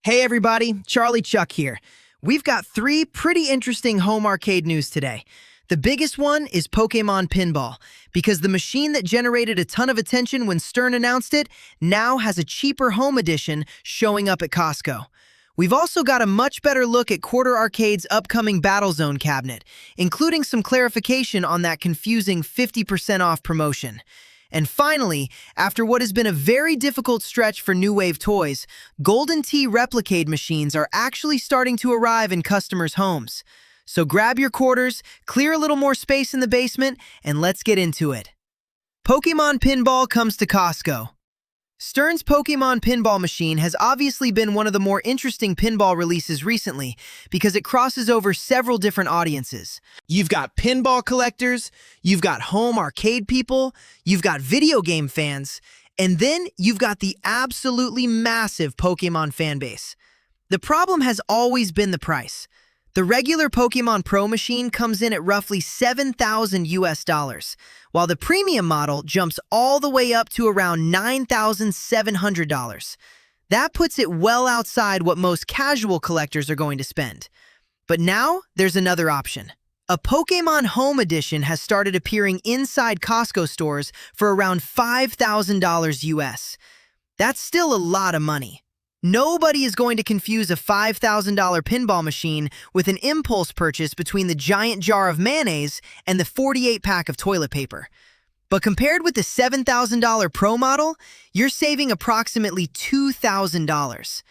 Hey everybody, Charley Chuck here. We've got three pretty interesting home arcade news today. The biggest one is Pokémon Pinball, because the machine that generated a ton of attention when Stern announced it now has a cheaper home edition showing up at Costco. We've also got a much better look at Quarter Arcade's upcoming Battlezone cabinet, including some clarification on that confusing 50% off promotion. And finally, after what has been a very difficult stretch for New Wave toys, Golden Tee Replicade machines are actually starting to arrive in customers' homes. So grab your quarters, clear a little more space in the basement, and let's get into it. Pokémon Pinball comes to Costco. Stern's Pokémon Pinball machine has obviously been one of the more interesting pinball releases recently because it crosses over several different audiences. You've got pinball collectors, you've got home arcade people, you've got video game fans, and then you've got the absolutely massive Pokémon fanbase. The problem has always been the price. The regular Pokémon Pro machine comes in at roughly $7,000 while the premium model jumps all the way up to around $9,700. That puts it well outside what most casual collectors are going to spend. But now, there's another option. A Pokémon Home Edition has started appearing inside Costco stores for around $5,000 US. That's still a lot of money. Nobody is going to confuse a $5,000 pinball machine with an impulse purchase between the giant jar of mayonnaise and the 48-pack of toilet paper. But compared with the $7,000 Pro model, you're saving approximately $2,000.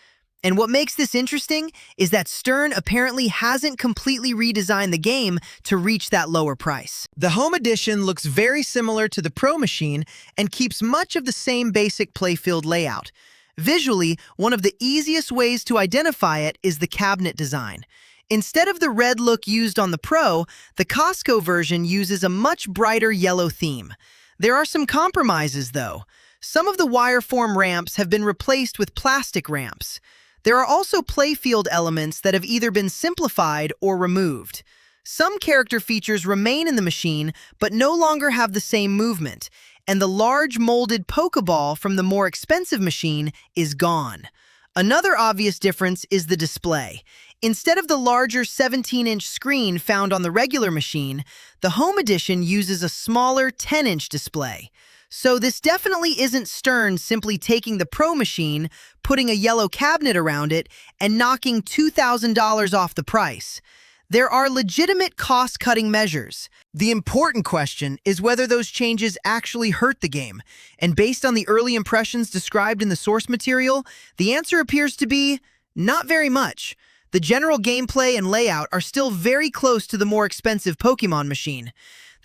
And what makes this interesting is that Stern apparently hasn't completely redesigned the game to reach that lower price. The Home Edition looks very similar to the Pro machine and keeps much of the same basic playfield layout. Visually, one of the easiest ways to identify it is the cabinet design. Instead of the red look used on the Pro, the Costco version uses a much brighter yellow theme. There are some compromises, though. Some of the wire-form ramps have been replaced with plastic ramps. There are also playfield elements that have either been simplified or removed. Some character features remain in the machine, but no longer have the same movement, and the large molded Pokeball from the more expensive machine is gone. Another obvious difference is the display. Instead of the larger 17-inch screen found on the regular machine, the Home Edition uses a smaller 10-inch display. So this definitely isn't Stern simply taking the Pro machine, putting a yellow cabinet around it, and knocking $2,000 off the price. There are legitimate cost-cutting measures. The important question is whether those changes actually hurt the game. And based on the early impressions described in the source material, the answer appears to be not very much. The general gameplay and layout are still very close to the more expensive Pokémon machine.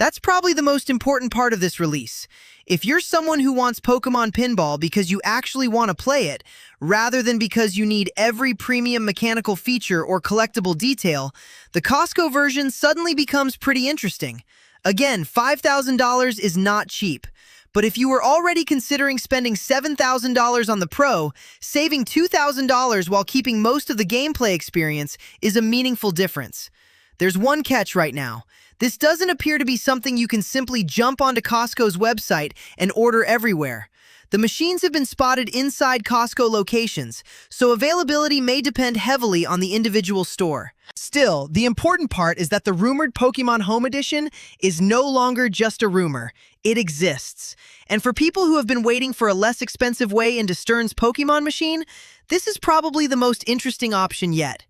That's probably the most important part of this release. If you're someone who wants Pokémon Pinball because you actually want to play it, rather than because you need every premium mechanical feature or collectible detail, the Costco version suddenly becomes pretty interesting. Again, $5,000 is not cheap. But if you were already considering spending $7,000 on the Pro, saving $2,000 while keeping most of the gameplay experience is a meaningful difference. There's one catch right now. This doesn't appear to be something you can simply jump onto Costco's website and order everywhere. The machines have been spotted inside Costco locations, so availability may depend heavily on the individual store. Still, the important part is that the rumored Pokémon Home Edition is no longer just a rumor. It exists. And for people who have been waiting for a less expensive way into Stern's Pokémon machine, this is probably the most interesting option yet.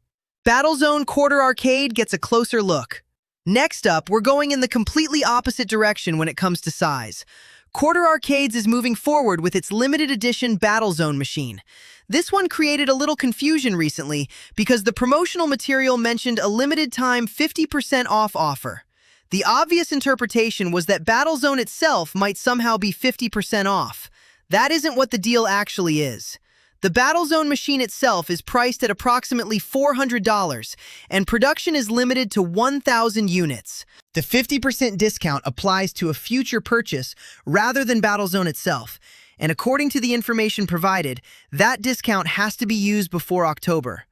Battlezone Quarter Arcade gets a closer look. Next up, we're going in the completely opposite direction when it comes to size. Quarter Arcades is moving forward with its limited edition Battlezone machine. This one created a little confusion recently because the promotional material mentioned a limited time 50% off offer. The obvious interpretation was that Battlezone itself might somehow be 50% off. That isn't what the deal actually is. The Battlezone machine itself is priced at approximately $400, and production is limited to 1,000 units. The 50% discount applies to a future purchase rather than Battlezone itself, and according to the information provided, that discount has to be used before October.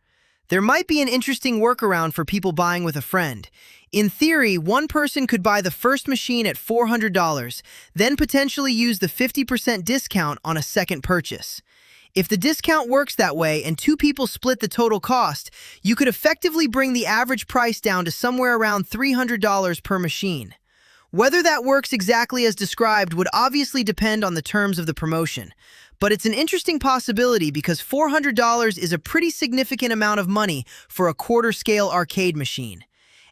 There might be an interesting workaround for people buying with a friend. In theory, one person could buy the first machine at $400, then potentially use the 50% discount on a second purchase. If the discount works that way and two people split the total cost, you could effectively bring the average price down to somewhere around $300 per machine. Whether that works exactly as described would obviously depend on the terms of the promotion, but it's an interesting possibility because $400 is a pretty significant amount of money for a quarter-scale arcade machine.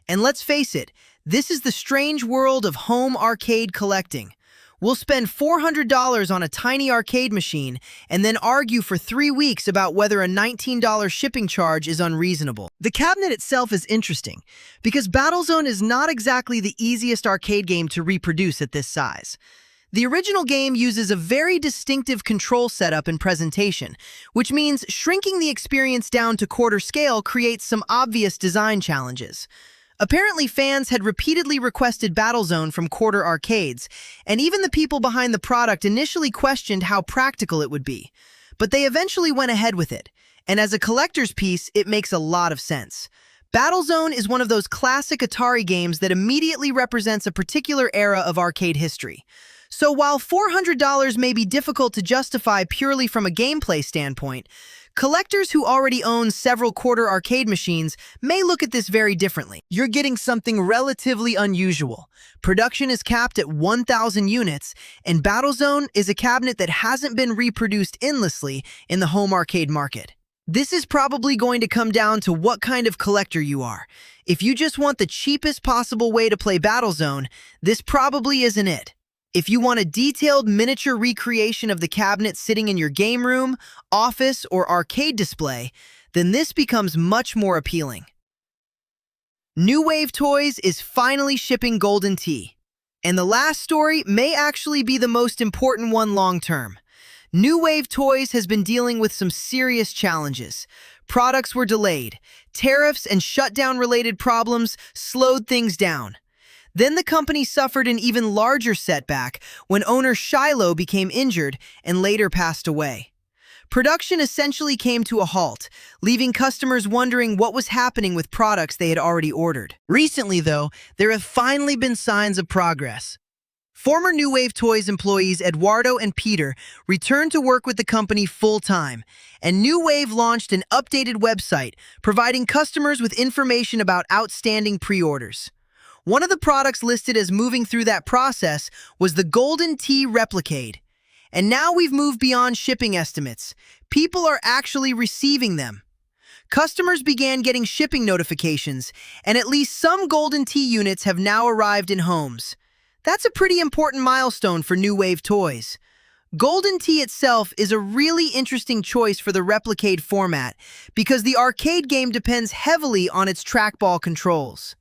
And let's face it, this is the strange world of home arcade collecting. We'll spend $400 on a tiny arcade machine and then argue for 3 weeks about whether a $19 shipping charge is unreasonable. The cabinet itself is interesting because Battlezone is not exactly the easiest arcade game to reproduce at this size. The original game uses a very distinctive control setup and presentation, which means shrinking the experience down to quarter scale creates some obvious design challenges. Apparently, fans had repeatedly requested Battlezone from quarter arcades, and even the people behind the product initially questioned how practical it would be. But they eventually went ahead with it, and as a collector's piece, it makes a lot of sense. Battlezone is one of those classic Atari games that immediately represents a particular era of arcade history. So while $400 may be difficult to justify purely from a gameplay standpoint, collectors who already own several quarter arcade machines may look at this very differently. You're getting something relatively unusual. Production is capped at 1,000 units, and Battlezone is a cabinet that hasn't been reproduced endlessly in the home arcade market. This is probably going to come down to what kind of collector you are. If you just want the cheapest possible way to play Battlezone, this probably isn't it. If you want a detailed miniature recreation of the cabinet sitting in your game room, office, or arcade display, then this becomes much more appealing. New Wave Toys is finally shipping Golden Tee. And the last story may actually be the most important one long-term. New Wave Toys has been dealing with some serious challenges. Products were delayed. Tariffs and shutdown-related problems slowed things down. Then the company suffered an even larger setback when owner Shiloh became injured and later passed away. Production essentially came to a halt, leaving customers wondering what was happening with products they had already ordered. Recently, though, there have finally been signs of progress. Former New Wave Toys employees Eduardo and Peter returned to work with the company full-time, and New Wave launched an updated website providing customers with information about outstanding pre-orders. One of the products listed as moving through that process was the Golden Tee Replicade. And now we've moved beyond shipping estimates. People are actually receiving them. Customers began getting shipping notifications, and at least some Golden Tee units have now arrived in homes. That's a pretty important milestone for New Wave Toys. Golden Tee itself is a really interesting choice for the Replicade format because the arcade game depends heavily on its trackball controls.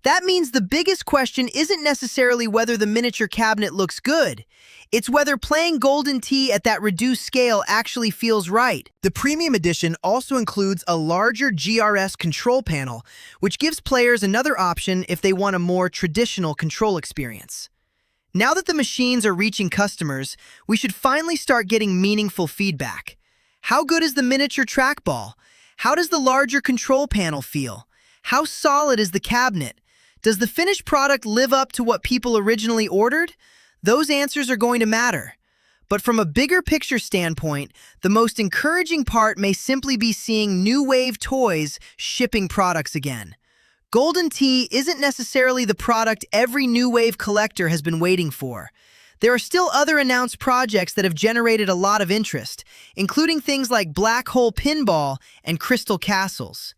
That means the biggest question isn't necessarily whether the miniature cabinet looks good. It's whether playing Golden Tee at that reduced scale actually feels right. The Premium Edition also includes a larger GRS control panel, which gives players another option if they want a more traditional control experience. Now that the machines are reaching customers, we should finally start getting meaningful feedback. How good is the miniature trackball? How does the larger control panel feel? How solid is the cabinet? Does the finished product live up to what people originally ordered? Those answers are going to matter. But from a bigger picture standpoint, the most encouraging part may simply be seeing New Wave Toys shipping products again. Golden Tee isn't necessarily the product every New Wave collector has been waiting for. There are still other announced projects that have generated a lot of interest, including things like Black Hole Pinball and Crystal Castles.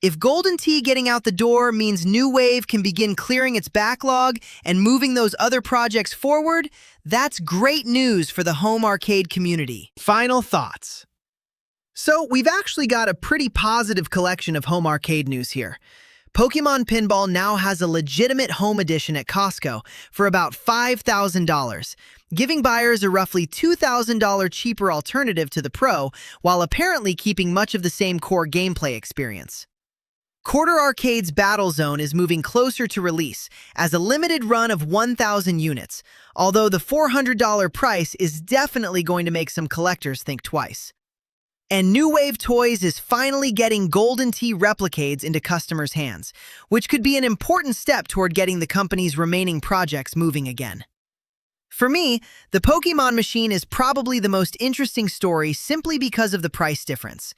If Golden Tee getting out the door means New Wave can begin clearing its backlog and moving those other projects forward, that's great news for the home arcade community. Final thoughts. So we've actually got a pretty positive collection of home arcade news here. Pokémon Pinball now has a legitimate home edition at Costco for about $5,000, giving buyers a roughly $2,000 cheaper alternative to the Pro, while apparently keeping much of the same core gameplay experience. Quarter Arcade's Battlezone is moving closer to release as a limited run of 1,000 units, although the $400 price is definitely going to make some collectors think twice. And New Wave Toys is finally getting Golden Tee Replicades into customers' hands, which could be an important step toward getting the company's remaining projects moving again. For me, the Pokémon machine is probably the most interesting story simply because of the price difference.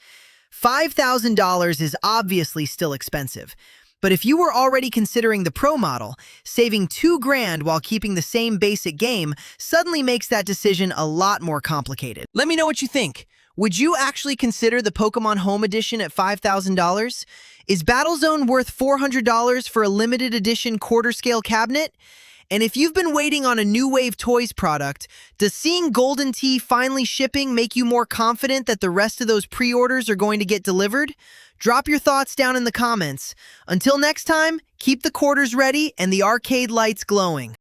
$5,000 is obviously still expensive, but if you were already considering the Pro model, saving $2,000 while keeping the same basic game suddenly makes that decision a lot more complicated. Let me know what you think. Would you actually consider the Pokémon Home Edition at $5,000? Is Battlezone worth $400 for a limited edition quarter-scale cabinet? And if you've been waiting on a New Wave Toys product, does seeing Golden Tea finally shipping make you more confident that the rest of those pre-orders are going to get delivered? Drop your thoughts down in the comments. Until next time, keep the quarters ready and the arcade lights glowing.